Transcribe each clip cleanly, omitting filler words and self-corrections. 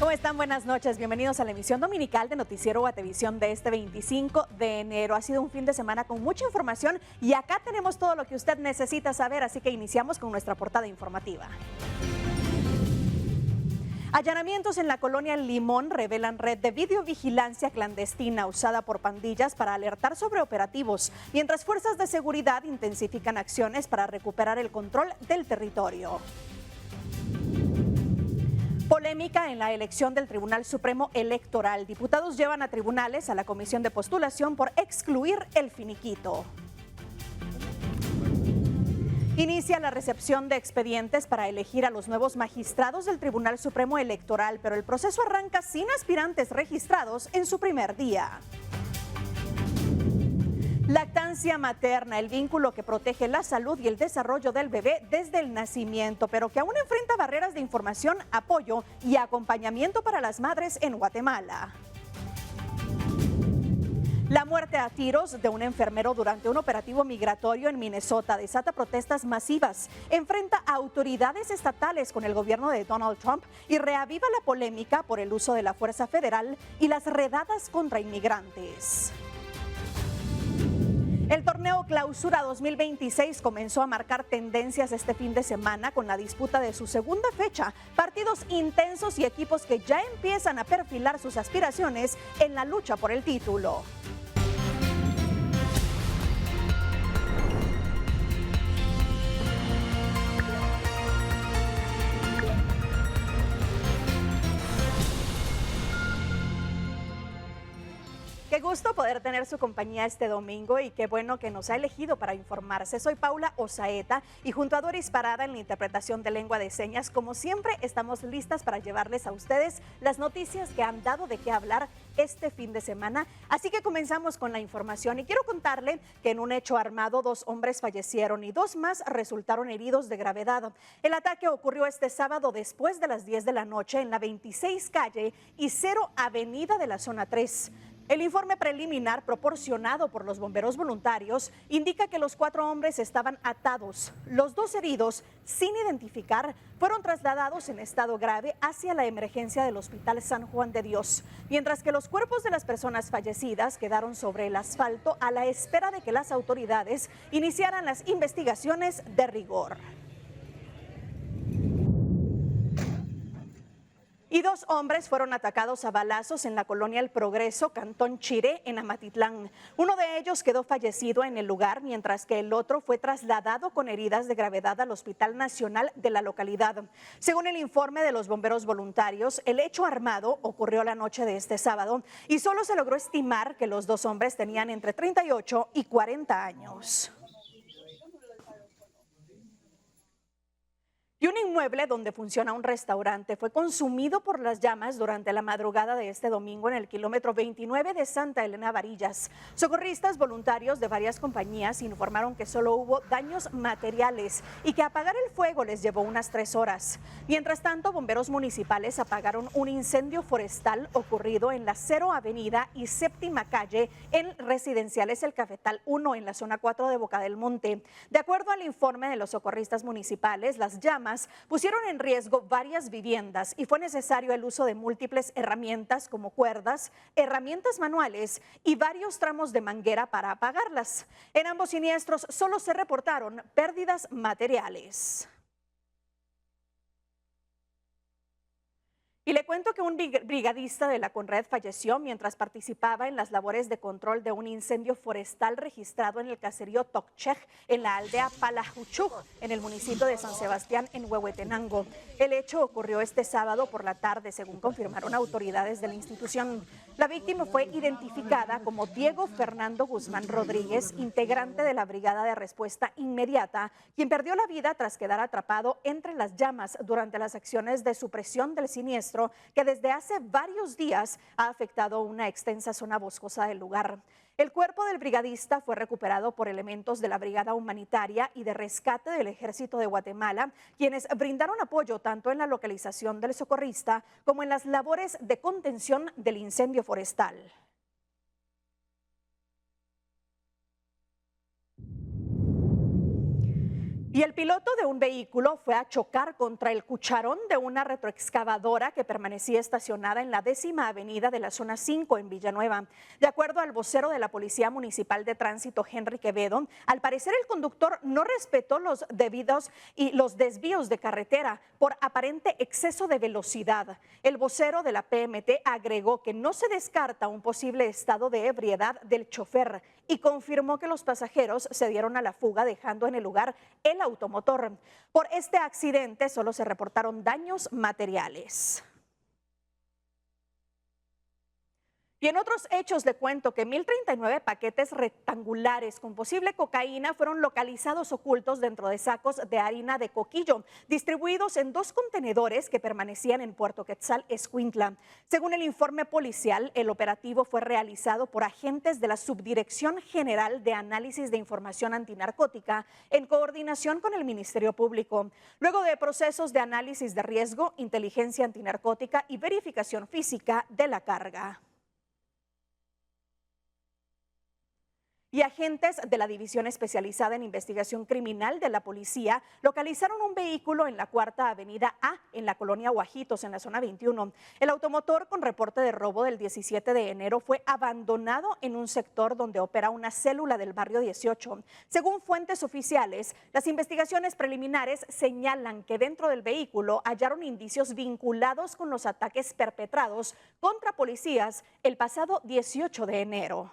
¿Cómo están? Buenas noches. Bienvenidos a la emisión dominical de Noticiero Guatevisión de este 25 de enero. Ha sido un fin de semana con mucha información y acá tenemos todo lo que usted necesita saber, así que iniciamos con nuestra portada informativa. Allanamientos en la colonia El Limón revelan red de videovigilancia clandestina usada por pandillas para alertar sobre operativos, mientras fuerzas de seguridad intensifican acciones para recuperar el control del territorio. Polémica en la elección del Tribunal Supremo Electoral. Diputados llevan a tribunales a la comisión de postulación por excluir el finiquito. Inicia la recepción de expedientes para elegir a los nuevos magistrados del Tribunal Supremo Electoral, pero el proceso arranca sin aspirantes registrados en su primer día. Lactancia materna, el vínculo que protege la salud y el desarrollo del bebé desde el nacimiento, pero que aún enfrenta barreras de información, apoyo y acompañamiento para las madres en Guatemala. La muerte a tiros de un enfermero durante un operativo migratorio en Minnesota desata protestas masivas, enfrenta a autoridades estatales con el gobierno de Donald Trump y reaviva la polémica por el uso de la fuerza federal y las redadas contra inmigrantes. El torneo Clausura 2026 comenzó a marcar tendencias este fin de semana con la disputa de su segunda fecha, partidos intensos y equipos que ya empiezan a perfilar sus aspiraciones en la lucha por el título. Qué gusto poder tener su compañía este domingo y qué bueno que nos ha elegido para informarse. Soy Paula Osaeta y junto a Doris Parada en la interpretación de lengua de señas, como siempre, estamos listas para llevarles a ustedes las noticias que han dado de qué hablar este fin de semana. Así que comenzamos con la información y quiero contarle que en un hecho armado 2 hombres fallecieron y 2 más resultaron heridos de gravedad. El ataque ocurrió este sábado después de las 10 de la noche en la 26 calle y 0 avenida de la zona 3. El informe preliminar proporcionado por los bomberos voluntarios indica que los 4 hombres estaban atados. Los 2 heridos, sin identificar, fueron trasladados en estado grave hacia la emergencia del Hospital San Juan de Dios, mientras que los cuerpos de las personas fallecidas quedaron sobre el asfalto a la espera de que las autoridades iniciaran las investigaciones de rigor. Y 2 hombres fueron atacados a balazos en la colonia El Progreso, Cantón Chiré, en Amatitlán. Uno de ellos quedó fallecido en el lugar, mientras que el otro fue trasladado con heridas de gravedad al Hospital Nacional de la localidad. Según el informe de los bomberos voluntarios, el hecho armado ocurrió la noche de este sábado y solo se logró estimar que los 2 hombres tenían entre 38 y 40 años. Y un inmueble donde funciona un restaurante fue consumido por las llamas durante la madrugada de este domingo en el kilómetro 29 de Santa Elena Varillas. Socorristas voluntarios de varias compañías informaron que solo hubo daños materiales y que apagar el fuego les llevó unas 3 horas. Mientras tanto, bomberos municipales apagaron un incendio forestal ocurrido en la 0 Avenida y 7ª Calle en Residenciales El Cafetal 1 en la zona 4 de Boca del Monte. De acuerdo al informe de los socorristas municipales, las llamas pusieron en riesgo varias viviendas y fue necesario el uso de múltiples herramientas como cuerdas, herramientas manuales y varios tramos de manguera para apagarlas. En ambos siniestros solo se reportaron pérdidas materiales. Y le cuento que un brigadista de la CONRED falleció mientras participaba en las labores de control de un incendio forestal registrado en el caserío Tocchej, en la aldea Palajuchú, en el municipio de San Sebastián, en Huehuetenango. El hecho ocurrió este sábado por la tarde, según confirmaron autoridades de la institución. La víctima fue identificada como Diego Fernando Guzmán Rodríguez, integrante de la Brigada de Respuesta Inmediata, quien perdió la vida tras quedar atrapado entre las llamas durante las acciones de supresión del siniestro que desde hace varios días ha afectado una extensa zona boscosa del lugar. El cuerpo del brigadista fue recuperado por elementos de la Brigada Humanitaria y de Rescate del Ejército de Guatemala, quienes brindaron apoyo tanto en la localización del socorrista como en las labores de contención del incendio forestal. Y el piloto de un vehículo fue a chocar contra el cucharón de una retroexcavadora que permanecía estacionada en la 10ª avenida de la zona 5 en Villanueva. De acuerdo al vocero de la Policía Municipal de Tránsito, Henry Quevedo, al parecer el conductor no respetó los desvíos de carretera por aparente exceso de velocidad. El vocero de la PMT agregó que no se descarta un posible estado de ebriedad del chofer y confirmó que los pasajeros se dieron a la fuga, dejando en el lugar el automotor. Por este accidente solo se reportaron daños materiales. Y en otros hechos le cuento que 1.039 paquetes rectangulares con posible cocaína fueron localizados ocultos dentro de sacos de harina de coquillo, distribuidos en 2 contenedores que permanecían en Puerto Quetzal, Escuintla. Según el informe policial, el operativo fue realizado por agentes de la Subdirección General de Análisis de Información Antinarcótica en coordinación con el Ministerio Público. Luego de procesos de análisis de riesgo, inteligencia antinarcótica y verificación física de la carga. Y agentes de la División Especializada en Investigación Criminal de la Policía localizaron un vehículo en la 4ª Avenida A, en la colonia Guajitos, en la zona 21. El automotor, con reporte de robo del 17 de enero, fue abandonado en un sector donde opera una célula del barrio 18. Según fuentes oficiales, las investigaciones preliminares señalan que dentro del vehículo hallaron indicios vinculados con los ataques perpetrados contra policías el pasado 18 de enero.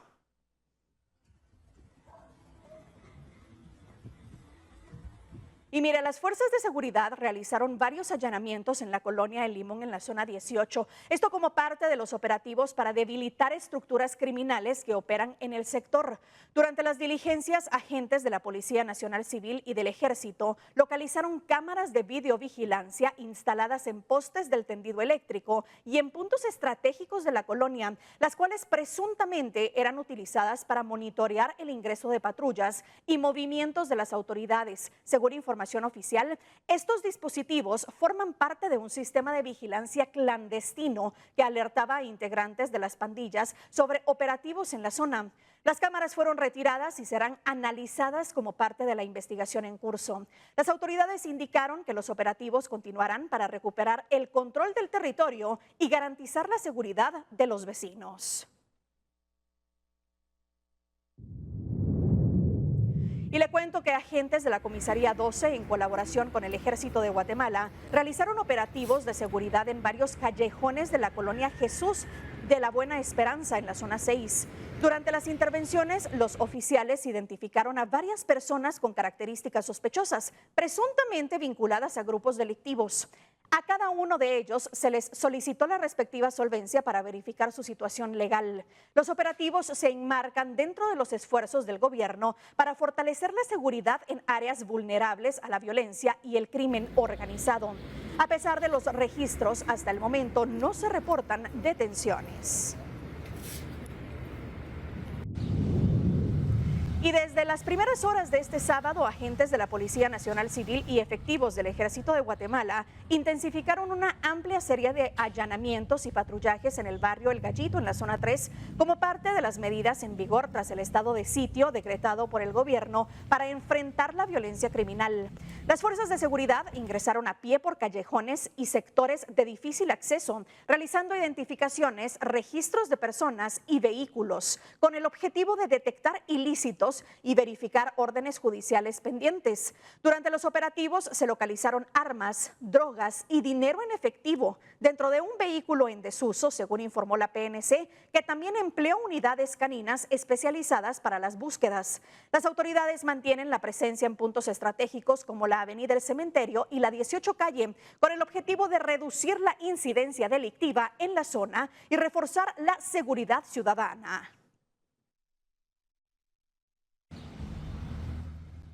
Y mire, las fuerzas de seguridad realizaron varios allanamientos en la colonia El Limón, en la zona 18. Esto como parte de los operativos para debilitar estructuras criminales que operan en el sector. Durante las diligencias, agentes de la Policía Nacional Civil y del Ejército localizaron cámaras de videovigilancia instaladas en postes del tendido eléctrico y en puntos estratégicos de la colonia, las cuales presuntamente eran utilizadas para monitorear el ingreso de patrullas y movimientos de las autoridades. Según información oficial, estos dispositivos forman parte de un sistema de vigilancia clandestino que alertaba a integrantes de las pandillas sobre operativos en la zona. Las cámaras fueron retiradas y serán analizadas como parte de la investigación en curso. Las autoridades indicaron que los operativos continuarán para recuperar el control del territorio y garantizar la seguridad de los vecinos. Y le cuento que agentes de la Comisaría 12, en colaboración con el Ejército de Guatemala, realizaron operativos de seguridad en varios callejones de la colonia Jesús de la Buena Esperanza, en la zona 6. Durante las intervenciones, los oficiales identificaron a varias personas con características sospechosas, presuntamente vinculadas a grupos delictivos. A cada uno de ellos se les solicitó la respectiva solvencia para verificar su situación legal. Los operativos se enmarcan dentro de los esfuerzos del gobierno para fortalecer la seguridad en áreas vulnerables a la violencia y el crimen organizado. A pesar de los registros, hasta el momento no se reportan detenciones. Y desde las primeras horas de este sábado, agentes de la Policía Nacional Civil y efectivos del Ejército de Guatemala intensificaron una amplia serie de allanamientos y patrullajes en el barrio El Gallito, en la zona 3, como parte de las medidas en vigor tras el estado de sitio decretado por el gobierno para enfrentar la violencia criminal. Las fuerzas de seguridad ingresaron a pie por callejones y sectores de difícil acceso, realizando identificaciones, registros de personas y vehículos, con el objetivo de detectar ilícitos y verificar órdenes judiciales pendientes. Durante los operativos se localizaron armas, drogas y dinero en efectivo dentro de un vehículo en desuso, según informó la PNC, que también empleó unidades caninas especializadas para las búsquedas. Las autoridades mantienen la presencia en puntos estratégicos como la Avenida El Cementerio y la 18 Calle, con el objetivo de reducir la incidencia delictiva en la zona y reforzar la seguridad ciudadana.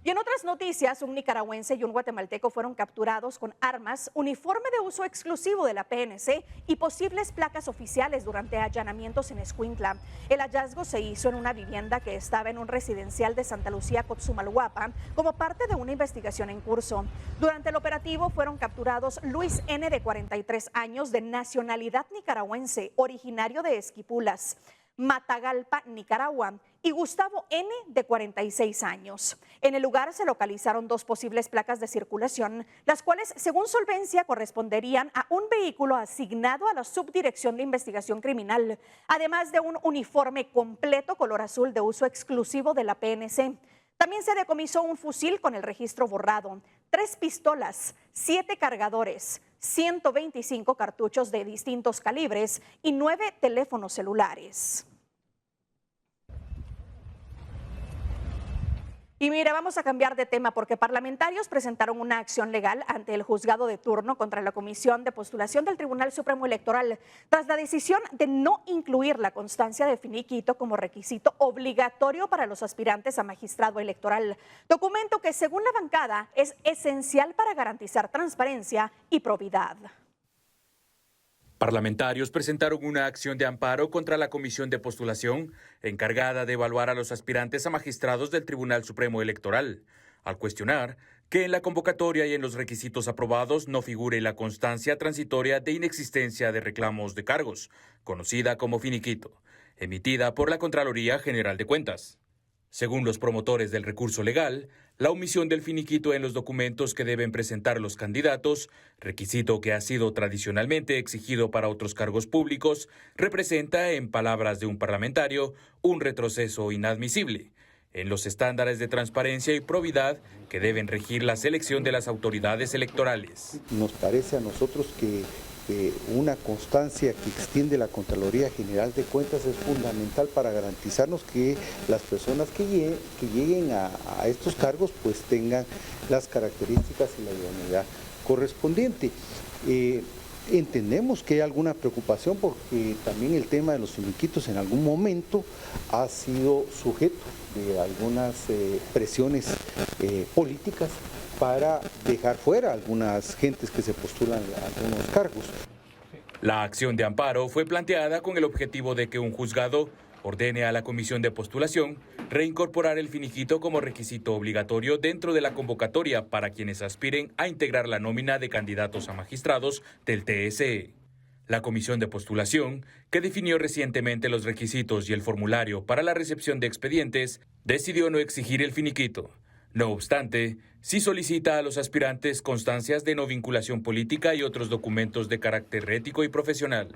Y en otras noticias, un nicaragüense y un guatemalteco fueron capturados con armas, uniforme de uso exclusivo de la PNC y posibles placas oficiales durante allanamientos en Escuintla. El hallazgo se hizo en una vivienda que estaba en un residencial de Santa Lucía, Cotzumalguapa, como parte de una investigación en curso. Durante el operativo fueron capturados Luis N., de 43 años, de nacionalidad nicaragüense, originario de Esquipulas, Matagalpa, Nicaragua, y Gustavo N., de 46 años. En el lugar se localizaron 2 posibles placas de circulación, las cuales, según Solvencia, corresponderían a un vehículo asignado a la Subdirección de Investigación Criminal, además de un uniforme completo color azul de uso exclusivo de la PNC. También se decomisó un fusil con el registro borrado, 3 pistolas, 7 cargadores, 125 cartuchos de distintos calibres y 9 teléfonos celulares. Y mira, vamos a cambiar de tema porque parlamentarios presentaron una acción legal ante el juzgado de turno contra la Comisión de Postulación del Tribunal Supremo Electoral tras la decisión de no incluir la constancia de finiquito como requisito obligatorio para los aspirantes a magistrado electoral, documento que según la bancada es esencial para garantizar transparencia y probidad. Parlamentarios presentaron una acción de amparo contra la Comisión de Postulación encargada de evaluar a los aspirantes a magistrados del Tribunal Supremo Electoral, al cuestionar que en la convocatoria y en los requisitos aprobados no figure la constancia transitoria de inexistencia de reclamos de cargos, conocida como finiquito, emitida por la Contraloría General de Cuentas. Según los promotores del recurso legal, la omisión del finiquito en los documentos que deben presentar los candidatos, requisito que ha sido tradicionalmente exigido para otros cargos públicos, representa, en palabras de un parlamentario, un retroceso inadmisible en los estándares de transparencia y probidad que deben regir la selección de las autoridades electorales. Nos parece a nosotros que una constancia que extiende la Contraloría General de Cuentas es fundamental para garantizarnos que las personas que lleguen a estos cargos pues tengan las características y la idoneidad correspondiente. Entendemos que hay alguna preocupación porque también el tema de los finiquitos en algún momento ha sido sujeto de algunas presiones políticas para dejar fuera a algunas gentes que se postulan a algunos cargos. La acción de amparo fue planteada con el objetivo de que un juzgado ordene a la Comisión de Postulación reincorporar el finiquito como requisito obligatorio dentro de la convocatoria para quienes aspiren a integrar la nómina de candidatos a magistrados del TSE. La Comisión de Postulación, que definió recientemente los requisitos y el formulario para la recepción de expedientes, decidió no exigir el finiquito. No obstante, sí solicita a los aspirantes constancias de no vinculación política y otros documentos de carácter ético y profesional.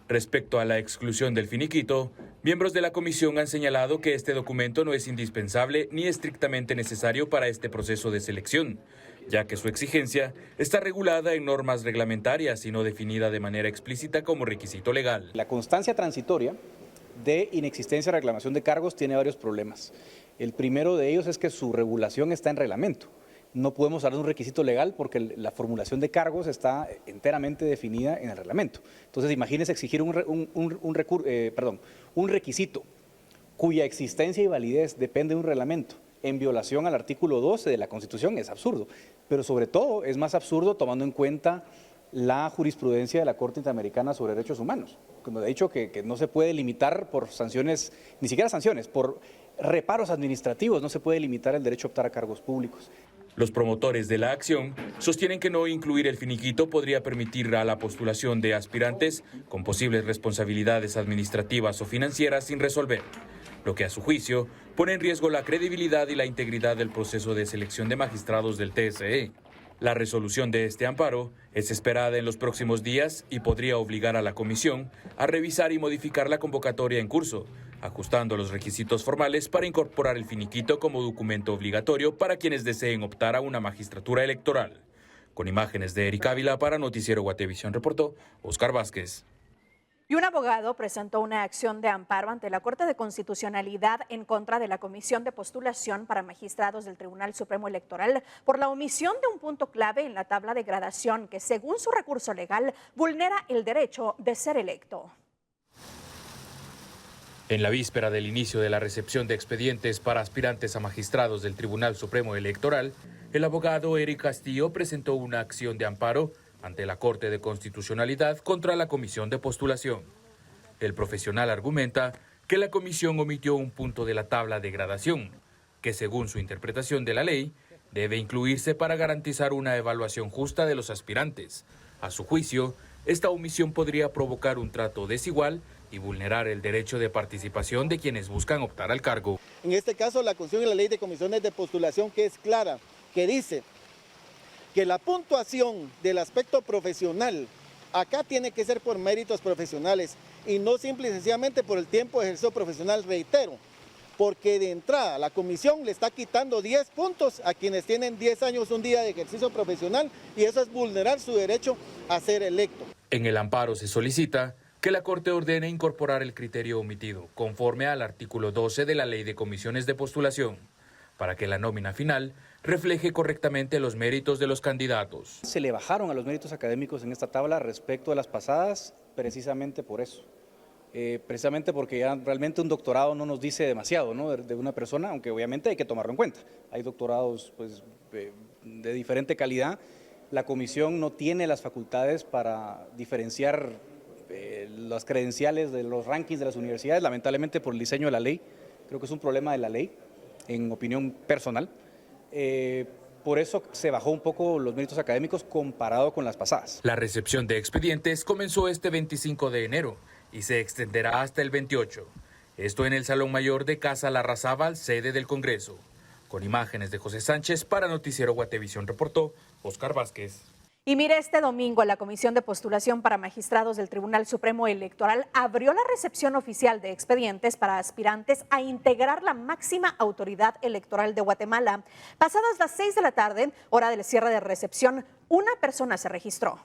Respecto a la exclusión del finiquito, miembros de la comisión han señalado que este documento no es indispensable ni estrictamente necesario para este proceso de selección, ya que su exigencia está regulada en normas reglamentarias y no definida de manera explícita como requisito legal. La constancia transitoria de inexistencia de reclamación de cargos tiene varios problemas. El primero de ellos es que su regulación está en reglamento. No podemos hablar de un requisito legal porque la formulación de cargos está enteramente definida en el reglamento. Entonces, imagínense exigir un requisito cuya existencia y validez depende de un reglamento en violación al artículo 12 de la Constitución es absurdo. Pero sobre todo es más absurdo tomando en cuenta la jurisprudencia de la Corte Interamericana sobre Derechos Humanos, como he dicho que no se puede limitar por sanciones, ni siquiera sanciones, por reparos administrativos, no se puede limitar el derecho a optar a cargos públicos. Los promotores de la acción sostienen que no incluir el finiquito podría permitir a la postulación de aspirantes con posibles responsabilidades administrativas o financieras sin resolver, lo que a su juicio pone en riesgo la credibilidad y la integridad del proceso de selección de magistrados del TSE. La resolución de este amparo es esperada en los próximos días y podría obligar a la comisión a revisar y modificar la convocatoria en curso, ajustando los requisitos formales para incorporar el finiquito como documento obligatorio para quienes deseen optar a una magistratura electoral. Con imágenes de Eric Ávila para Noticiero Guatevisión reportó Oscar Vázquez. Y un abogado presentó una acción de amparo ante la Corte de Constitucionalidad en contra de la Comisión de Postulación para Magistrados del Tribunal Supremo Electoral por la omisión de un punto clave en la tabla de gradación que, según su recurso legal, vulnera el derecho de ser electo. En la víspera del inicio de la recepción de expedientes para aspirantes a magistrados del Tribunal Supremo Electoral, el abogado Eric Castillo presentó una acción de amparo ante la Corte de Constitucionalidad contra la Comisión de Postulación. El profesional argumenta que la comisión omitió un punto de la tabla de gradación, que según su interpretación de la ley, debe incluirse para garantizar una evaluación justa de los aspirantes. A su juicio, esta omisión podría provocar un trato desigual y vulnerar el derecho de participación de quienes buscan optar al cargo. En este caso, la Constitución y la Ley de Comisiones de Postulación, que es clara, que dice que la puntuación del aspecto profesional acá tiene que ser por méritos profesionales y no simple y sencillamente por el tiempo de ejercicio profesional, reitero, porque de entrada la comisión le está quitando 10 puntos a quienes tienen 10 años un día de ejercicio profesional y eso es vulnerar su derecho a ser electo. En el amparo se solicita que la Corte ordene incorporar el criterio omitido conforme al artículo 12 de la Ley de Comisiones de Postulación, para que la nómina final refleje correctamente los méritos de los candidatos. Se le bajaron a los méritos académicos en esta tabla respecto a las pasadas, precisamente por eso. Precisamente porque ya realmente un doctorado no nos dice demasiado, ¿no?, de una persona, aunque obviamente hay que tomarlo en cuenta. Hay doctorados pues, de diferente calidad. La comisión no tiene las facultades para diferenciar las credenciales de los rankings de las universidades, lamentablemente por el diseño de la ley. Creo que es un problema de la ley, en opinión personal. Por eso se bajó un poco los méritos académicos comparado con las pasadas. La recepción de expedientes comenzó este 25 de enero y se extenderá hasta el 28. Esto en el Salón Mayor de Casa Larrazábal, sede del Congreso. Con imágenes de José Sánchez, para Noticiero Guatevisión reportó Oscar Vázquez. Y mire, este domingo la Comisión de Postulación para Magistrados del Tribunal Supremo Electoral abrió la recepción oficial de expedientes para aspirantes a integrar la máxima autoridad electoral de Guatemala. Pasadas las 6 de la tarde, hora del cierre de recepción, una persona se registró.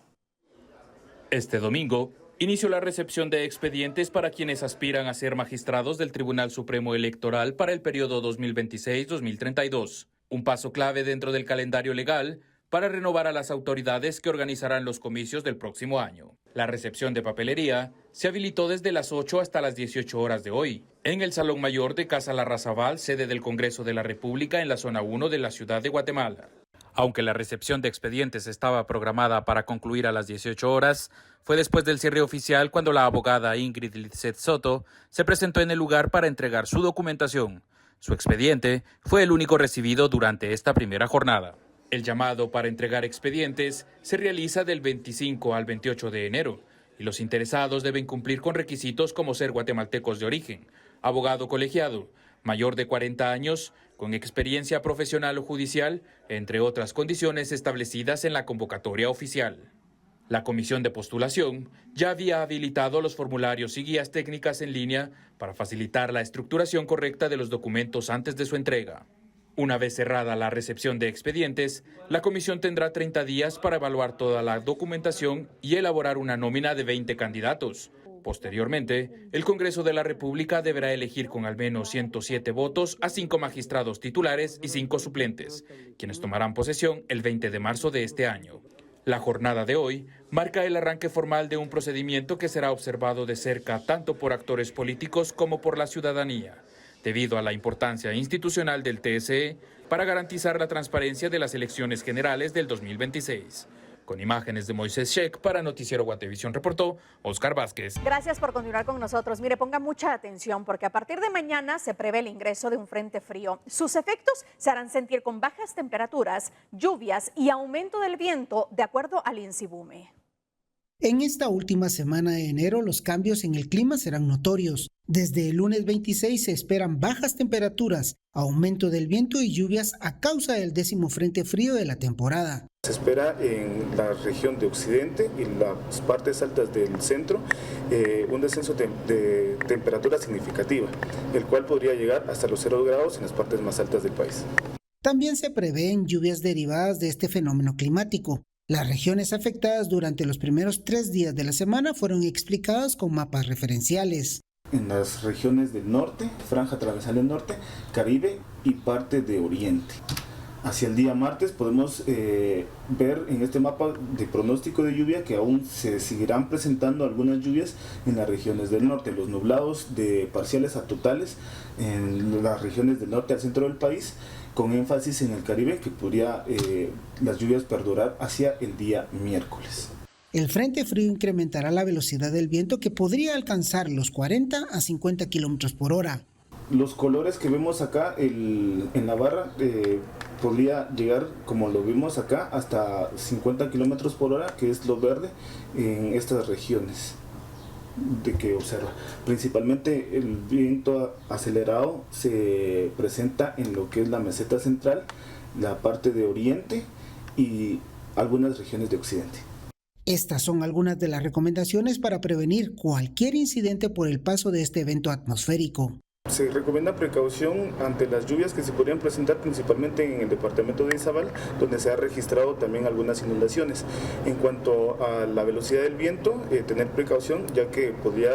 Este domingo inició la recepción de expedientes para quienes aspiran a ser magistrados del Tribunal Supremo Electoral para el periodo 2026-2032. Un paso clave dentro del calendario legal para renovar a las autoridades que organizarán los comicios del próximo año. La recepción de papelería se habilitó desde las 8 hasta las 18 horas de hoy, en el Salón Mayor de Casa Larrazábal, sede del Congreso de la República en la zona 1 de la ciudad de Guatemala. Aunque la recepción de expedientes estaba programada para concluir a las 18 horas, fue después del cierre oficial cuando la abogada Ingrid Litzet Soto se presentó en el lugar para entregar su documentación. Su expediente fue el único recibido durante esta primera jornada. El llamado para entregar expedientes se realiza del 25 al 28 de enero y los interesados deben cumplir con requisitos como ser guatemaltecos de origen, abogado colegiado, mayor de 40 años, con experiencia profesional o judicial, entre otras condiciones establecidas en la convocatoria oficial. La Comisión de Postulación ya había habilitado los formularios y guías técnicas en línea para facilitar la estructuración correcta de los documentos antes de su entrega. Una vez cerrada la recepción de expedientes, la comisión tendrá 30 días para evaluar toda la documentación y elaborar una nómina de 20 candidatos. Posteriormente, el Congreso de la República deberá elegir con al menos 107 votos a 5 magistrados titulares y 5 suplentes, quienes tomarán posesión el 20 de marzo de este año. La jornada de hoy marca el arranque formal de un procedimiento que será observado de cerca tanto por actores políticos como por la ciudadanía, debido a la importancia institucional del TSE para garantizar la transparencia de las elecciones generales del 2026. Con imágenes de Moisés Sheck, para Noticiero Guatevisión reportó Oscar Vázquez. Gracias por continuar con nosotros. Mire, ponga mucha atención porque a partir de mañana se prevé el ingreso de un frente frío. Sus efectos se harán sentir con bajas temperaturas, lluvias y aumento del viento, de acuerdo al INSIBUME. En esta última semana de enero, los cambios en el clima serán notorios. Desde el lunes 26 se esperan bajas temperaturas, aumento del viento y lluvias a causa del 10º frente frío de la temporada. Se espera en la región de Occidente y las partes altas del centro un descenso de temperatura significativa, el cual podría llegar hasta los 0 grados en las partes más altas del país. También se prevén lluvias derivadas de este fenómeno climático. Las regiones afectadas durante los primeros 3 días de la semana fueron explicadas con mapas referenciales. En las regiones del norte, franja transversal del norte, Caribe y parte de Oriente. Hacia el día martes podemos ver en este mapa de pronóstico de lluvia que aún se seguirán presentando algunas lluvias en las regiones del norte, los nublados de parciales a totales en las regiones del norte al centro del país, con énfasis en el Caribe, que podría las lluvias perdurar hacia el día miércoles. El frente frío incrementará la velocidad del viento, que podría alcanzar los 40 a 50 kilómetros por hora. Los colores que vemos acá en la barra podría llegar, como lo vimos acá, hasta 50 kilómetros por hora, que es lo verde en estas regiones. que observa. Principalmente el viento acelerado se presenta en lo que es la meseta central, la parte de oriente y algunas regiones de occidente. Estas son algunas de las recomendaciones para prevenir cualquier incidente por el paso de este evento atmosférico. Se recomienda precaución ante las lluvias que se podrían presentar principalmente en el departamento de Izabal, donde se ha registrado también algunas inundaciones. En cuanto a la velocidad del viento, tener precaución, ya que podría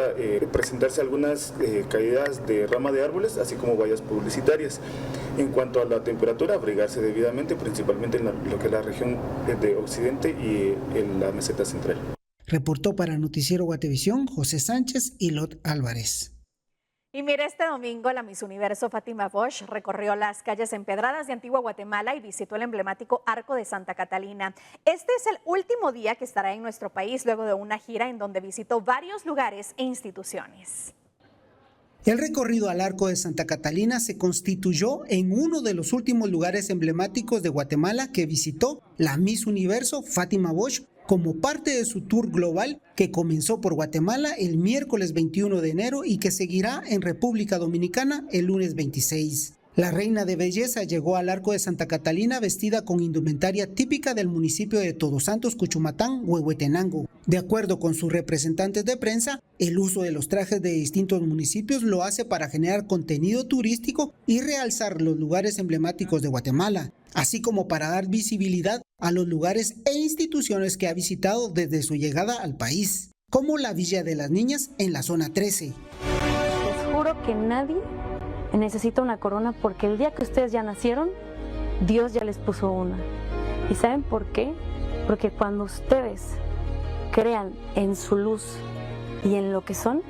presentarse algunas caídas de rama de árboles, así como vallas publicitarias. En cuanto a la temperatura, abrigarse debidamente, principalmente en lo que es la región de Occidente y en la meseta central. Reportó para Noticiero Guatevisión José Sánchez y Lot Álvarez. Y mire, este domingo la Miss Universo Fátima Bosch recorrió las calles empedradas de Antigua Guatemala y visitó el emblemático Arco de Santa Catalina. Este es el último día que estará en nuestro país luego de una gira en donde visitó varios lugares e instituciones. El recorrido al Arco de Santa Catalina se constituyó en uno de los últimos lugares emblemáticos de Guatemala que visitó la Miss Universo Fátima Bosch como parte de su tour global que comenzó por Guatemala el miércoles 21 de enero y que seguirá en República Dominicana el lunes 26. La reina de belleza llegó al Arco de Santa Catalina vestida con indumentaria típica del municipio de Todos Santos, Cuchumatán, Huehuetenango. De acuerdo con sus representantes de prensa, el uso de los trajes de distintos municipios lo hace para generar contenido turístico y realzar los lugares emblemáticos de Guatemala, así como para dar visibilidad a los lugares e instituciones que ha visitado desde su llegada al país, como la Villa de las Niñas en la zona 13. Les juro que nadie necesita una corona porque el día que ustedes ya nacieron, Dios ya les puso una. ¿Y saben por qué? Porque cuando ustedes crean en su luz y en lo que son,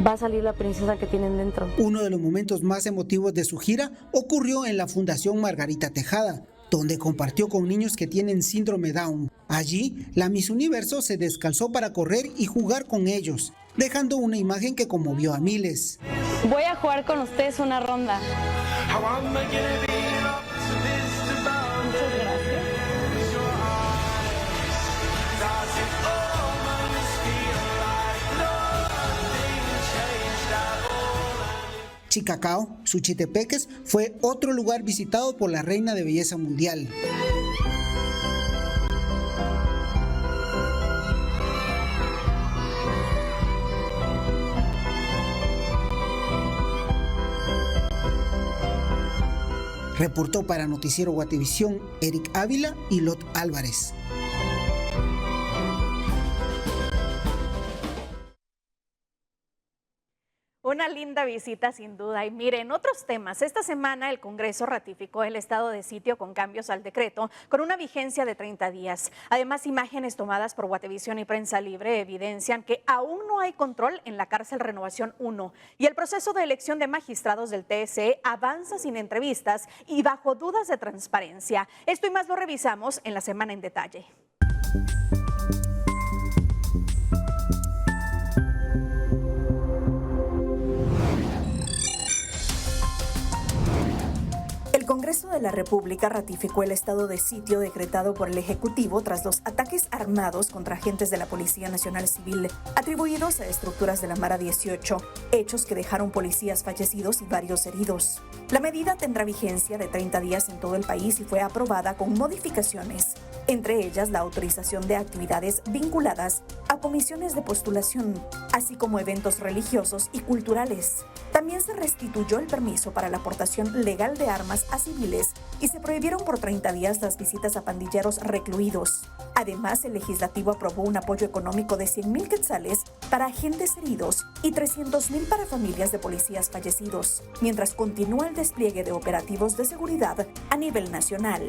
va a salir la princesa que tienen dentro. Uno de los momentos más emotivos de su gira ocurrió en la Fundación Margarita Tejada, donde compartió con niños que tienen síndrome Down. Allí, la Miss Universo se descalzó para correr y jugar con ellos, dejando una imagen que conmovió a miles. Voy a jugar con ustedes una ronda. Muchas gracias. Chicacao, Suchitepeques, fue otro lugar visitado por la reina de belleza mundial. Reportó para Noticiero Guatevisión Eric Ávila y Lot Álvarez. Una linda visita sin duda. Y miren, otros temas. Esta semana el Congreso ratificó el estado de sitio con cambios al decreto con una vigencia de 30 días. Además, imágenes tomadas por Guatevisión y Prensa Libre evidencian que aún no hay control en la cárcel Renovación 1 y el proceso de elección de magistrados del TSE avanza sin entrevistas y bajo dudas de transparencia. Esto y más lo revisamos en la semana en detalle. El Congreso de la República ratificó el estado de sitio decretado por el Ejecutivo tras los ataques armados contra agentes de la Policía Nacional Civil atribuidos a estructuras de la Mara 18, hechos que dejaron policías fallecidos y varios heridos. La medida tendrá vigencia de 30 días en todo el país y fue aprobada con modificaciones, entre ellas la autorización de actividades vinculadas a comisiones de postulación, así como eventos religiosos y culturales. También se restituyó el permiso para la aportación legal de armas a civiles y se prohibieron por 30 días las visitas a pandilleros recluidos. Además, el legislativo aprobó un apoyo económico de 100,000 quetzales para agentes heridos y 300,000 para familias de policías fallecidos, mientras continúa el despliegue de operativos de seguridad a nivel nacional.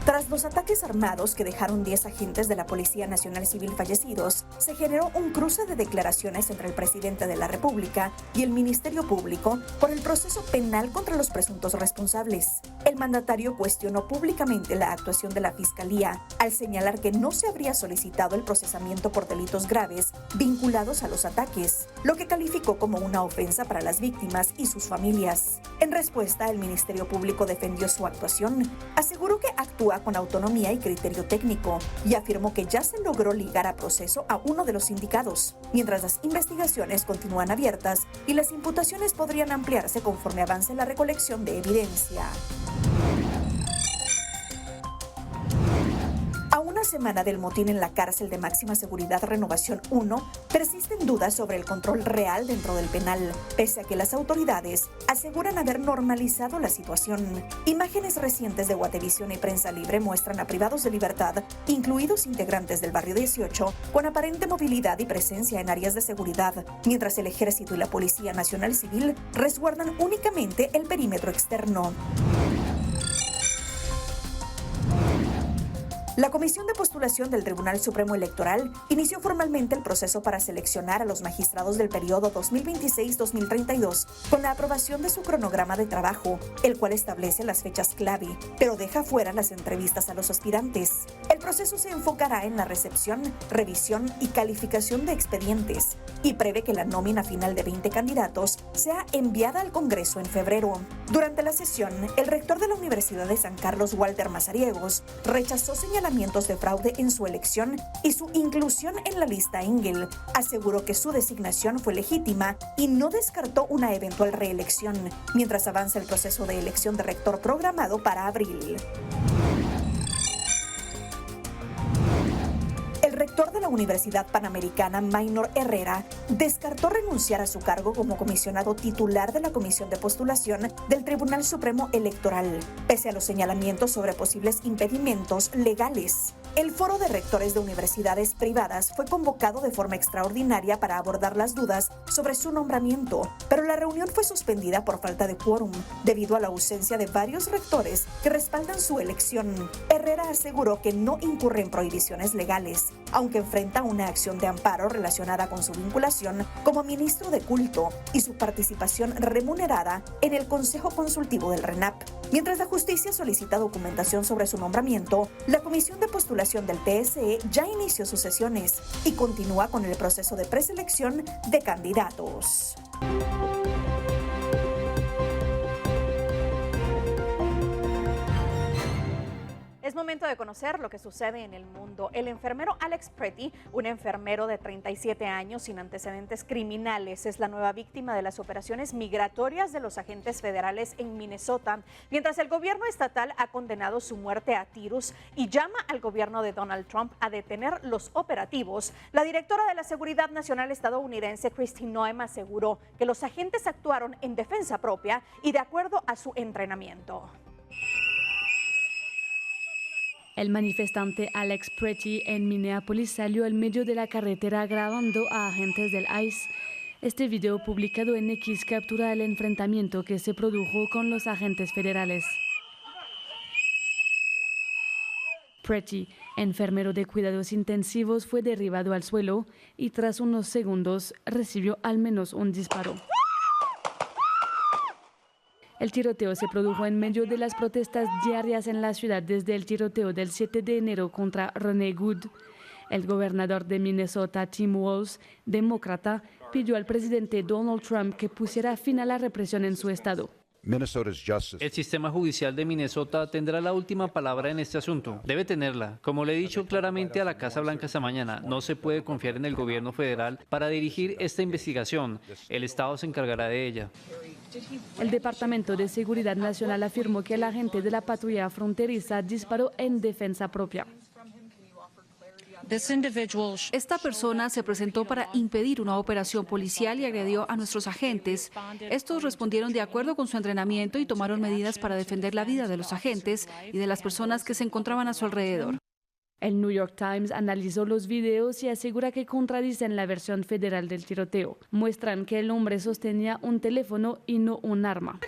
Tras los ataques armados que dejaron 10 agentes de la Policía Nacional Civil fallecidos, se generó un cruce de declaraciones entre el presidente de la República y el Ministerio Público por el proceso penal contra los presuntos responsables. El mandatario cuestionó públicamente la actuación de la Fiscalía al señalar que no se habría solicitado el procesamiento por delitos graves vinculados a los ataques, lo que calificó como una ofensa para las víctimas y sus familias. En respuesta, el Ministerio Público defendió su actuación, aseguró que actúa con con autonomía y criterio técnico y afirmó que ya se logró ligar a proceso a uno de los indicados, mientras las investigaciones continúan abiertas y las imputaciones podrían ampliarse conforme avance la recolección de evidencia. A una semana del motín en la cárcel de máxima seguridad Renovación 1, persisten dudas sobre el control real dentro del penal, pese a que las autoridades aseguran haber normalizado la situación. Imágenes recientes de Guatevisión y Prensa Libre muestran a privados de libertad, incluidos integrantes del barrio 18, con aparente movilidad y presencia en áreas de seguridad, mientras el Ejército y la Policía Nacional Civil resguardan únicamente el perímetro externo. La Comisión de Postulación del Tribunal Supremo Electoral inició formalmente el proceso para seleccionar a los magistrados del periodo 2026-2032 con la aprobación de su cronograma de trabajo, el cual establece las fechas clave, pero deja fuera las entrevistas a los aspirantes. El proceso se enfocará en la recepción, revisión y calificación de expedientes y prevé que la nómina final de 20 candidatos sea enviada al Congreso en febrero. Durante la sesión, el rector de la Universidad de San Carlos, Walter Mazariegos, rechazó señalamientos de fraude en su elección y su inclusión en la lista Engel. Aseguró que su designación fue legítima y no descartó una eventual reelección, mientras avanza el proceso de elección de rector programado para abril. El rector de la Universidad Panamericana, Maynor Herrera, descartó renunciar a su cargo como comisionado titular de la Comisión de Postulación del Tribunal Supremo Electoral, pese a los señalamientos sobre posibles impedimentos legales. El Foro de Rectores de Universidades Privadas fue convocado de forma extraordinaria para abordar las dudas sobre su nombramiento, pero la reunión fue suspendida por falta de quórum, debido a la ausencia de varios rectores que respaldan su elección. Herrera aseguró que no incurre en prohibiciones legales, aunque enfrenta una acción de amparo relacionada con su vinculación como ministro de culto y su participación remunerada en el Consejo Consultivo del RENAP. Mientras la justicia solicita documentación sobre su nombramiento, la Comisión de Postulación del TSE ya inició sus sesiones y continúa con el proceso de preselección de candidatos. Es momento de conocer lo que sucede en el mundo. El enfermero Alex Pretty, un enfermero de 37 años sin antecedentes criminales, es la nueva víctima de las operaciones migratorias de los agentes federales en Minnesota, mientras el gobierno estatal ha condenado su muerte a tiros y llama al gobierno de Donald Trump a detener los operativos. La directora de la Seguridad Nacional estadounidense, Kristi Noem, aseguró que los agentes actuaron en defensa propia y de acuerdo a su entrenamiento. El manifestante Alex Pretty en Minneapolis salió al medio de la carretera grabando a agentes del ICE. Este video publicado en X captura el enfrentamiento que se produjo con los agentes federales. Pretty, enfermero de cuidados intensivos, fue derribado al suelo y tras unos segundos recibió al menos un disparo. El tiroteo se produjo en medio de las protestas diarias en la ciudad desde el tiroteo del 7 de enero contra Ronnie Good. El gobernador de Minnesota, Tim Walz, demócrata, pidió al presidente Donald Trump que pusiera fin a la represión en su estado. El sistema judicial de Minnesota tendrá la última palabra en este asunto. Debe tenerla. Como le he dicho claramente a la Casa Blanca esta mañana, no se puede confiar en el gobierno federal para dirigir esta investigación. El Estado se encargará de ella. El Departamento de Seguridad Nacional afirmó que el agente de la patrulla fronteriza disparó en defensa propia. Esta persona se presentó para impedir una operación policial y agredió a nuestros agentes. Estos respondieron de acuerdo con su entrenamiento y tomaron medidas para defender la vida de los agentes y de las personas que se encontraban a su alrededor. El New York Times analizó los videos y asegura que contradicen la versión federal del tiroteo. Muestran que el hombre sostenía un teléfono y no un arma.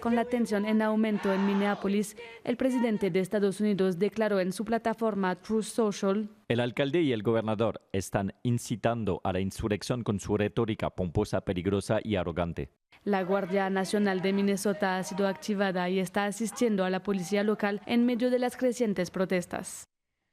Con la tensión en aumento en Minneapolis, el presidente de Estados Unidos declaró en su plataforma Truth Social: el alcalde y el gobernador están incitando a la insurrección con su retórica pomposa, peligrosa y arrogante. La Guardia Nacional de Minnesota ha sido activada y está asistiendo a la policía local en medio de las crecientes protestas.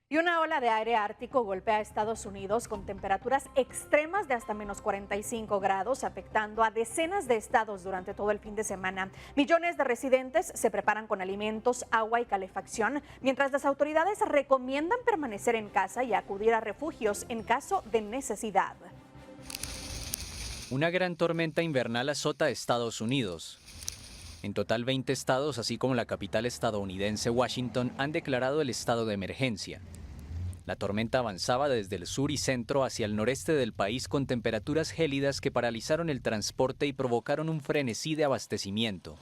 Y una ola de aire ártico golpea a Estados Unidos con temperaturas extremas de hasta menos 45 grados, afectando a decenas de estados durante todo el fin de semana. Millones de residentes se preparan con alimentos, agua y calefacción, mientras las autoridades recomiendan permanecer en casa y acudir a refugios en caso de necesidad. Una gran tormenta invernal azota a Estados Unidos. En total, 20 estados, así como la capital estadounidense Washington, han declarado el estado de emergencia. La tormenta avanzaba desde el sur y centro hacia el noreste del país con temperaturas gélidas que paralizaron el transporte y provocaron un frenesí de abastecimiento.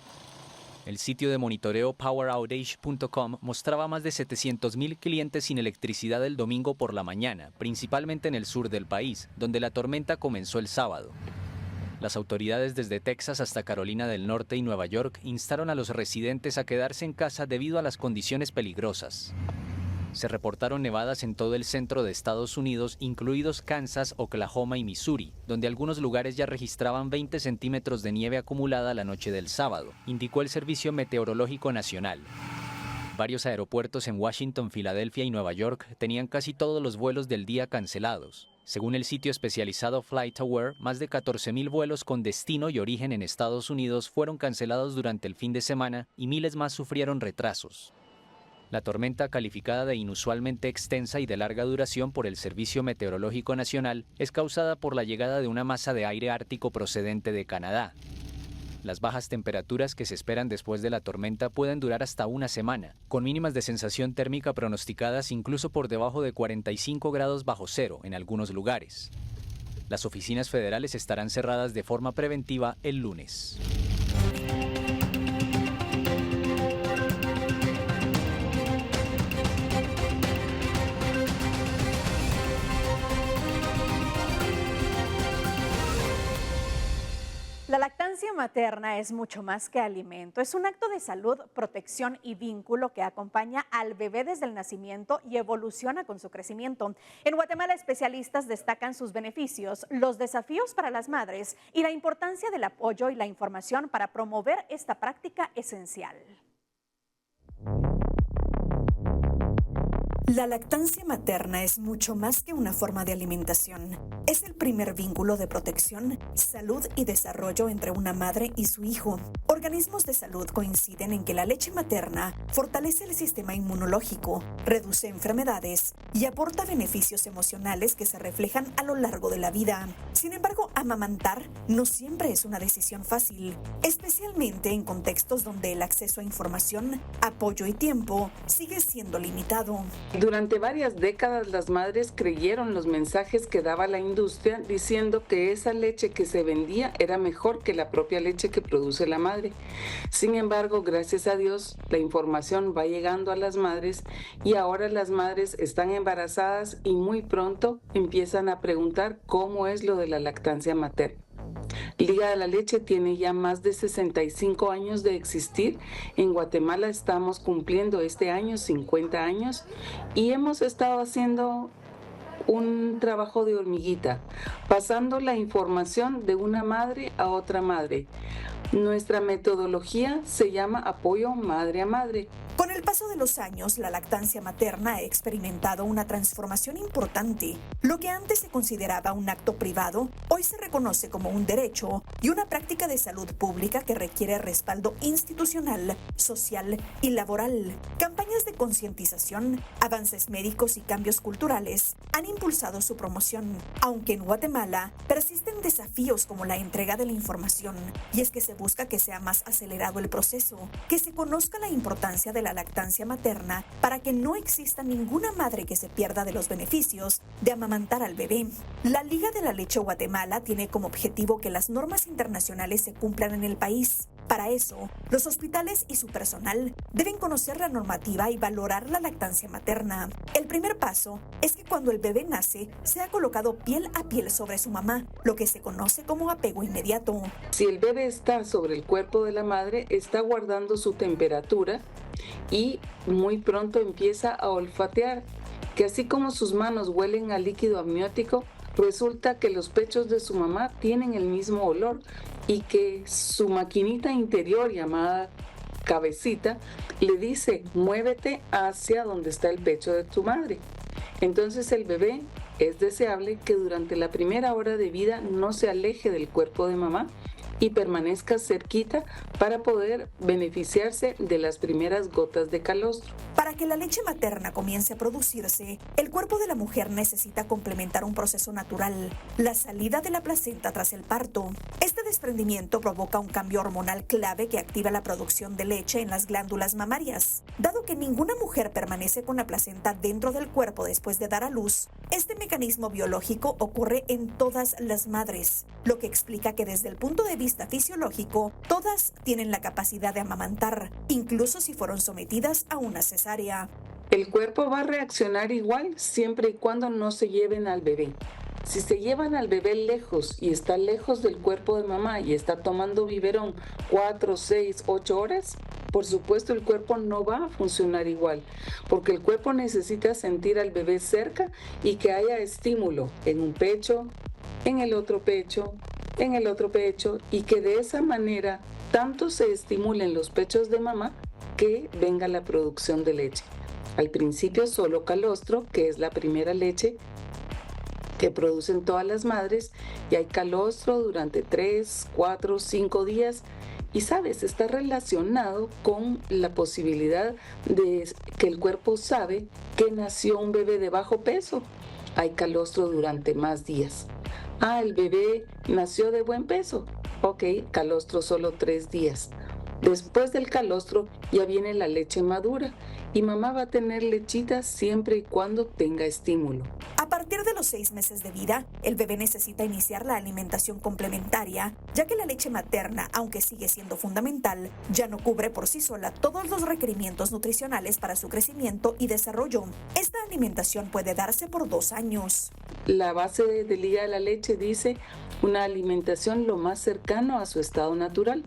El sitio de monitoreo poweroutage.com mostraba más de 700,000 clientes sin electricidad el domingo por la mañana, principalmente en el sur del país, donde la tormenta comenzó el sábado. Las autoridades desde Texas hasta Carolina del Norte y Nueva York instaron a los residentes a quedarse en casa debido a las condiciones peligrosas. Se reportaron nevadas en todo el centro de Estados Unidos, incluidos Kansas, Oklahoma y Missouri, donde algunos lugares ya registraban 20 centímetros de nieve acumulada la noche del sábado, indicó el Servicio Meteorológico Nacional. Varios aeropuertos en Washington, Filadelfia y Nueva York tenían casi todos los vuelos del día cancelados. Según el sitio especializado FlightAware, más de 14,000 vuelos con destino y origen en Estados Unidos fueron cancelados durante el fin de semana y miles más sufrieron retrasos. La tormenta, calificada de inusualmente extensa y de larga duración por el Servicio Meteorológico Nacional, es causada por la llegada de una masa de aire ártico procedente de Canadá. Las bajas temperaturas que se esperan después de la tormenta pueden durar hasta una semana, con mínimas de sensación térmica pronosticadas incluso por debajo de 45 grados bajo cero en algunos lugares. Las oficinas federales estarán cerradas de forma preventiva el lunes. La lactancia materna es mucho más que alimento, es un acto de salud, protección y vínculo que acompaña al bebé desde el nacimiento y evoluciona con su crecimiento. En Guatemala, especialistas destacan sus beneficios, los desafíos para las madres y la importancia del apoyo y la información para promover esta práctica esencial. La lactancia materna es mucho más que una forma de alimentación. Es el primer vínculo de protección, salud y desarrollo entre una madre y su hijo. Organismos de salud coinciden en que la leche materna fortalece el sistema inmunológico, reduce enfermedades y aporta beneficios emocionales que se reflejan a lo largo de la vida. Sin embargo, amamantar no siempre es una decisión fácil, especialmente en contextos donde el acceso a información, apoyo y tiempo sigue siendo limitado. Durante varias décadas las madres creyeron los mensajes que daba la industria diciendo que esa leche que se vendía era mejor que la propia leche que produce la madre. Sin embargo, gracias a Dios, la información va llegando a las madres y ahora las madres están embarazadas y muy pronto empiezan a preguntar cómo es lo de la lactancia materna. Liga de la Leche tiene ya más de 65 años de existir. En Guatemala estamos cumpliendo este año 50 años y hemos estado haciendo un trabajo de hormiguita, pasando la información de una madre a otra madre. Nuestra metodología se llama apoyo madre a madre. Con el paso de los años, la lactancia materna ha experimentado una transformación importante. Lo que antes se consideraba un acto privado, hoy se reconoce como un derecho y una práctica de salud pública que requiere respaldo institucional, social y laboral. Campañas de concientización, avances médicos y cambios culturales han impulsado su promoción. Aunque en Guatemala persisten desafíos como la entrega de la información, y es que se busca que sea más acelerado el proceso, que se conozca la importancia de la lactancia materna para que no exista ninguna madre que se pierda de los beneficios de amamantar al bebé. La Liga de la Leche Guatemala tiene como objetivo que las normas internacionales se cumplan en el país. Para eso, los hospitales y su personal deben conocer la normativa y valorar la lactancia materna. El primer paso es que cuando el bebé nace, sea colocado piel a piel sobre su mamá, lo que se conoce como apego inmediato. Si el bebé está sobre el cuerpo de la madre, está guardando su temperatura y muy pronto empieza a olfatear, que así como sus manos huelen a líquido amniótico, resulta que los pechos de su mamá tienen el mismo olor y que su maquinita interior llamada cabecita, le dice, muévete hacia donde está el pecho de tu madre. Entonces el bebé es deseable que durante la primera hora de vida no se aleje del cuerpo de mamá y permanezca cerquita para poder beneficiarse de las primeras gotas de calostro. Para que la leche materna comience a producirse, el cuerpo de la mujer necesita complementar un proceso natural, la salida de la placenta tras el parto. Este desprendimiento provoca un cambio hormonal clave que activa la producción de leche en las glándulas mamarias. Dado que ninguna mujer permanece con la placenta dentro del cuerpo después de dar a luz, este mecanismo biológico ocurre en todas las madres, lo que explica que desde el punto de vista fisiológico, todas tienen la capacidad de amamantar, incluso si fueron sometidas a una cesárea. El cuerpo va a reaccionar igual siempre y cuando no se lleven al bebé. Si se llevan al bebé lejos y está lejos del cuerpo de mamá y está tomando biberón 4, 6, 8 horas, por supuesto el cuerpo no va a funcionar igual, porque el cuerpo necesita sentir al bebé cerca y que haya estímulo en un pecho, en el otro pecho, en el otro pecho, y que de esa manera tanto se estimulen los pechos de mamá que venga la producción de leche. Al principio solo calostro, que es la primera leche que producen todas las madres, y hay calostro durante 3, 4, 5 días, y sabes, está relacionado con la posibilidad de que el cuerpo sabe que nació un bebé de bajo peso. Hay calostro durante más días. El bebé nació de buen peso. Ok, calostro solo 3 días. Después del calostro ya viene la leche madura y mamá va a tener lechita siempre y cuando tenga estímulo. A partir de los 6 meses de vida, el bebé necesita iniciar la alimentación complementaria, ya que la leche materna, aunque sigue siendo fundamental, ya no cubre por sí sola todos los requerimientos nutricionales para su crecimiento y desarrollo. Esta alimentación puede darse por 2 años. La base de Liga de la Leche dice una alimentación lo más cercano a su estado natural.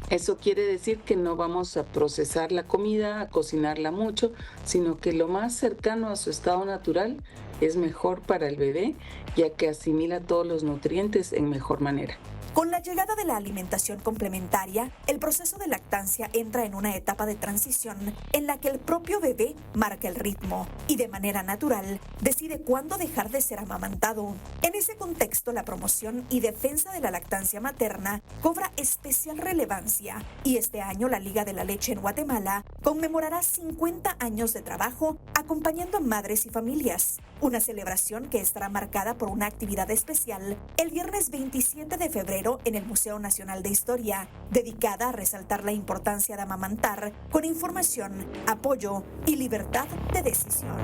Eso quiere decir que no vamos a procesar la comida, a cocinarla mucho, sino que lo más cercano a su estado natural es mejor para el bebé, ya que asimila todos los nutrientes en mejor manera. Con la llegada de la alimentación complementaria, el proceso de lactancia entra en una etapa de transición en la que el propio bebé marca el ritmo y de manera natural decide cuándo dejar de ser amamantado. En ese contexto, la promoción y defensa de la lactancia materna cobra especial relevancia y este año la Liga de la Leche en Guatemala conmemorará 50 años de trabajo acompañando a madres y familias. Una celebración que estará marcada por una actividad especial el viernes 27 de febrero en el Museo Nacional de Historia, dedicada a resaltar la importancia de amamantar con información, apoyo y libertad de decisión.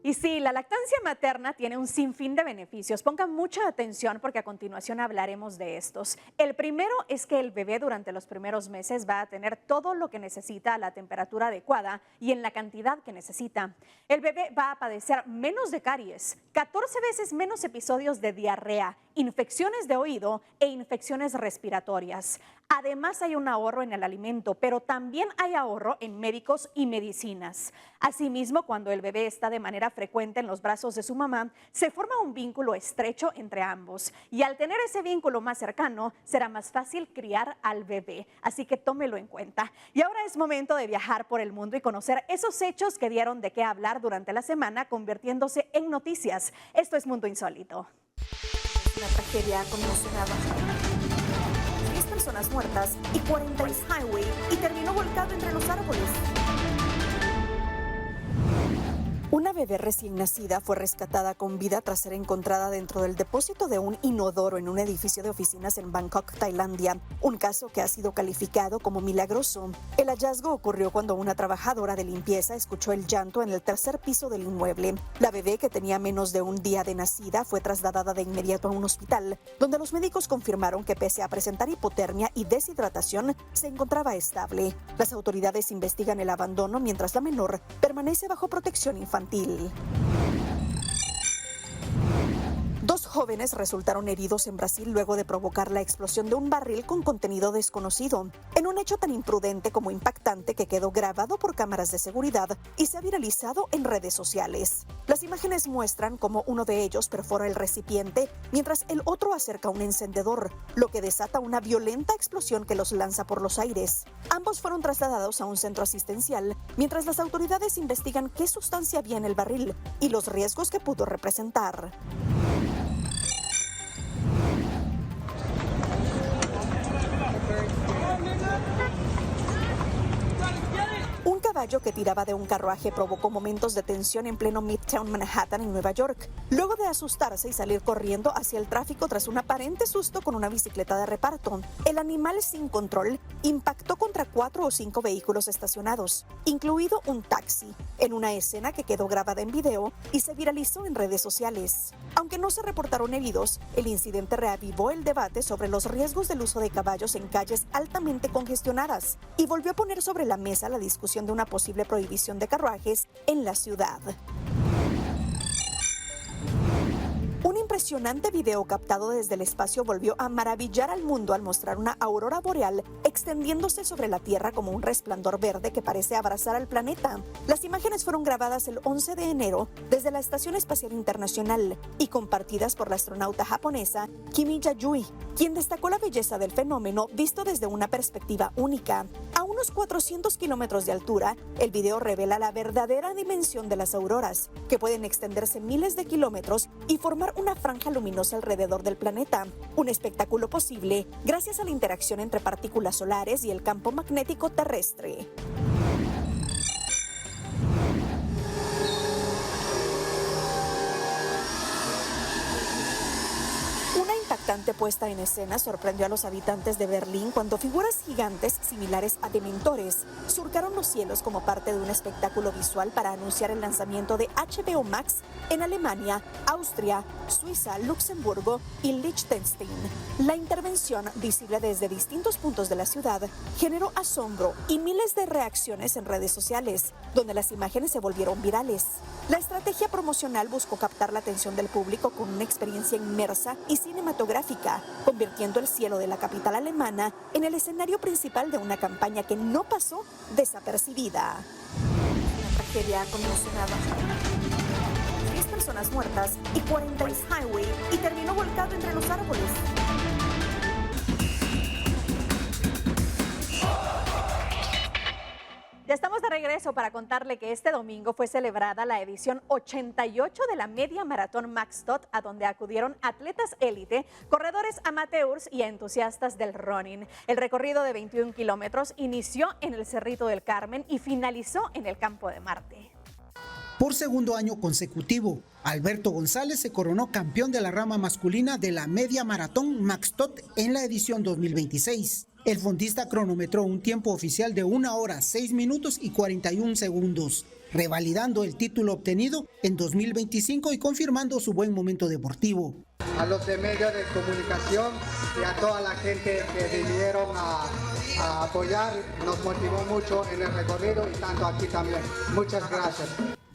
Y sí, la lactancia materna tiene un sinfín de beneficios. Pongan mucha atención porque a continuación hablaremos de estos. El primero es que el bebé durante los primeros meses va a tener todo lo que necesita a la temperatura adecuada y en la cantidad que necesita. El bebé va a padecer menos de caries, 14 veces menos episodios de diarrea, infecciones de oído e infecciones respiratorias. Además hay un ahorro en el alimento, pero también hay ahorro en médicos y medicinas. Asimismo, cuando el bebé está de manera frecuente en los brazos de su mamá, se forma un vínculo estrecho entre ambos. Y al tener ese vínculo más cercano, será más fácil criar al bebé. Así que tómelo en cuenta. Y ahora es momento de viajar por el mundo y conocer esos hechos que dieron de qué hablar durante la semana, convirtiéndose en noticias. Esto es Mundo Insólito. Una tragedia conmocionada. 10 personas muertas y 40 highway y terminó volcado entre los árboles. Una bebé recién nacida fue rescatada con vida tras ser encontrada dentro del depósito de un inodoro en un edificio de oficinas en Bangkok, Tailandia. Un caso que ha sido calificado como milagroso. El hallazgo ocurrió cuando una trabajadora de limpieza escuchó el llanto en el 3er piso del inmueble. La bebé, que tenía menos de un día de nacida, fue trasladada de inmediato a un hospital, donde los médicos confirmaron que pese a presentar hipotermia y deshidratación, se encontraba estable. Las autoridades investigan el abandono mientras la menor permanece bajo protección infantil. 2 jóvenes resultaron heridos en Brasil luego de provocar la explosión de un barril con contenido desconocido, en un hecho tan imprudente como impactante que quedó grabado por cámaras de seguridad y se ha viralizado en redes sociales. Las imágenes muestran cómo uno de ellos perfora el recipiente mientras el otro acerca un encendedor, lo que desata una violenta explosión que los lanza por los aires. Ambos fueron trasladados a un centro asistencial mientras las autoridades investigan qué sustancia había en el barril y los riesgos que pudo representar. Un caballo que tiraba de un carruaje provocó momentos de tensión en pleno Midtown Manhattan en Nueva York, luego de asustarse y salir corriendo hacia el tráfico tras un aparente susto con una bicicleta de reparto. El animal sin control impactó contra 4 o 5 vehículos estacionados, incluido un taxi, en una escena que quedó grabada en video y se viralizó en redes sociales. Aunque no se reportaron heridos, el incidente reavivó el debate sobre los riesgos del uso de caballos en calles altamente congestionadas y volvió a poner sobre la mesa la discusión de una posible prohibición de carruajes en la ciudad. Un impresionante video captado desde el espacio volvió a maravillar al mundo al mostrar una aurora boreal extendiéndose sobre la Tierra como un resplandor verde que parece abrazar al planeta. Las imágenes fueron grabadas el 11 de enero desde la Estación Espacial Internacional y compartidas por la astronauta japonesa Kimi Yayoi, quien destacó la belleza del fenómeno visto desde una perspectiva única. A unos 400 kilómetros de altura, el video revela la verdadera dimensión de las auroras, que pueden extenderse miles de kilómetros y formar una franja luminosa alrededor del planeta, un espectáculo posible gracias a la interacción entre partículas solares y el campo magnético terrestre. Una impactante puesta en escena sorprendió a los habitantes de Berlín cuando figuras gigantes similares a dementores surcaron los cielos como parte de un espectáculo visual para anunciar el lanzamiento de HBO Max en Alemania, Austria, Suiza, Luxemburgo y Liechtenstein. La intervención, visible desde distintos puntos de la ciudad, generó asombro y miles de reacciones en redes sociales, donde las imágenes se volvieron virales. La estrategia promocional buscó captar la atención del público con una experiencia inmersa y cinematográfica, convirtiendo el cielo de la capital alemana en el escenario principal de una campaña que no pasó desapercibida. La tragedia ha conmocionado a 10 personas muertas y 40 en Highway y terminó volcado entre los árboles. Ya estamos de regreso para contarle que este domingo fue celebrada la edición 88 de la Media Maratón Max Todt, a donde acudieron atletas élite, corredores amateurs y entusiastas del running. El recorrido de 21 kilómetros inició en el Cerrito del Carmen y finalizó en el Campo de Marte. Por segundo año consecutivo, Alberto González se coronó campeón de la rama masculina de la Media Maratón Max Todt en la edición 2026. El fondista cronometró un tiempo oficial de 1 hora, 6 minutos y 41 segundos, revalidando el título obtenido en 2025 y confirmando su buen momento deportivo. A los de medios de comunicación y a toda la gente que vinieron a apoyar, nos motivó mucho en el recorrido y tanto aquí también. Muchas gracias.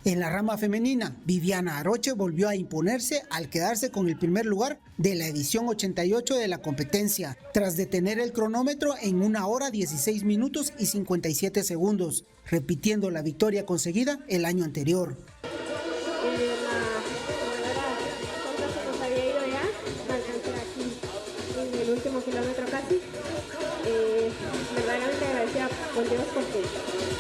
En la rama femenina, Viviana Aroche volvió a imponerse al quedarse con el primer lugar de la edición 88 de la competencia, tras detener el cronómetro en 1 hora, 16 minutos y 57 segundos, repitiendo la victoria conseguida el año anterior. Nos había ido ya, alcanzar aquí en el último kilómetro casi. Verdaderamente agradecida con Dios porque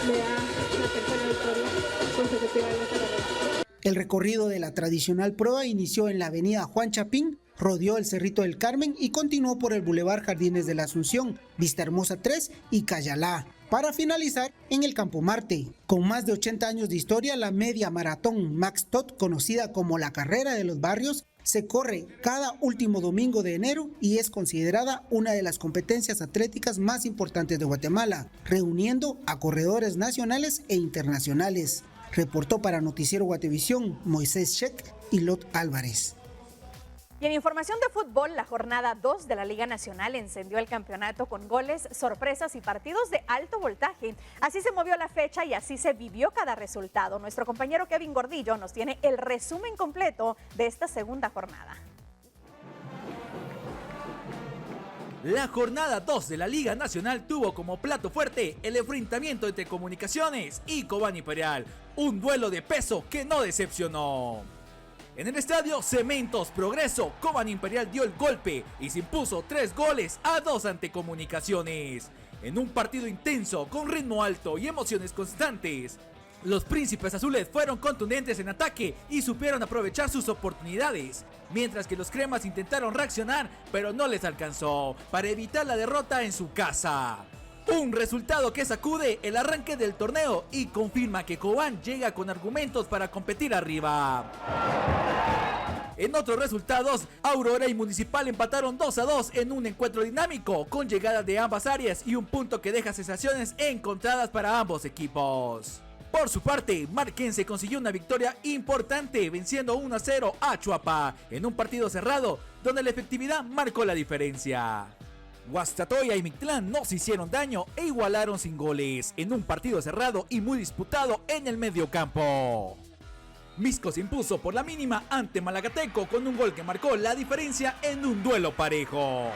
me da la tercera victoria consecutiva en esta carrera. El recorrido de la tradicional prueba inició en la avenida Juan Chapín, rodeó el Cerrito del Carmen y continuó por el Boulevard Jardines de la Asunción, Vista Hermosa 3 y Cayalá, para finalizar en el Campo Marte. Con más de 80 años de historia, la Media Maratón Max Todt, conocida como la Carrera de los Barrios, se corre cada último domingo de enero y es considerada una de las competencias atléticas más importantes de Guatemala, reuniendo a corredores nacionales e internacionales. Reportó para Noticiero Guatevisión Moisés Sheck y Lot Álvarez. Y en información de fútbol, la jornada 2 de la Liga Nacional encendió el campeonato con goles, sorpresas y partidos de alto voltaje. Así se movió la fecha y así se vivió cada resultado. Nuestro compañero Kevin Gordillo nos tiene el resumen completo de esta segunda jornada. La jornada 2 de la Liga Nacional tuvo como plato fuerte el enfrentamiento entre Comunicaciones y Cobán Imperial, un duelo de peso que no decepcionó. En el estadio Cementos Progreso, Cobán Imperial dio el golpe y se impuso 3-2 ante Comunicaciones. En un partido intenso, con ritmo alto y emociones constantes, los príncipes azules fueron contundentes en ataque y supieron aprovechar sus oportunidades, mientras que los cremas intentaron reaccionar, pero no les alcanzó para evitar la derrota en su casa. Un resultado que sacude el arranque del torneo y confirma que Cobán llega con argumentos para competir arriba. En otros resultados, Aurora y Municipal empataron 2-2 en un encuentro dinámico, con llegadas de ambas áreas y un punto que deja sensaciones encontradas para ambos equipos. Por su parte, Marquense consiguió una victoria importante, venciendo 1-0 a Chuapa, en un partido cerrado, donde la efectividad marcó la diferencia. Guastatoya y Mictlán no se hicieron daño e igualaron sin goles, en un partido cerrado y muy disputado en el mediocampo. Misco se impuso por la mínima ante Malagateco con un gol que marcó la diferencia en un duelo parejo.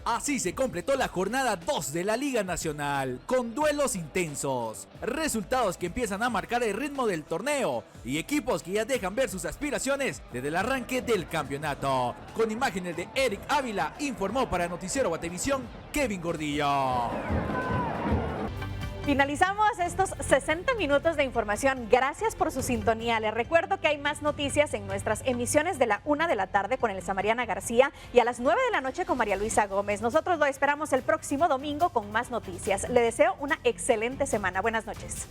Así se completó la jornada 2 de la Liga Nacional, con duelos intensos, resultados que empiezan a marcar el ritmo del torneo y equipos que ya dejan ver sus aspiraciones desde el arranque del campeonato. Con imágenes de Eric Ávila, informó para Noticiero Guatevisión Kevin Gordillo. Finalizamos estos 60 minutos de información. Gracias por su sintonía. Les recuerdo que hay más noticias en nuestras emisiones de la 1 de la tarde con Elsa Mariana García y a las 9 de la noche con María Luisa Gómez. Nosotros lo esperamos el próximo domingo con más noticias. Le deseo una excelente semana. Buenas noches.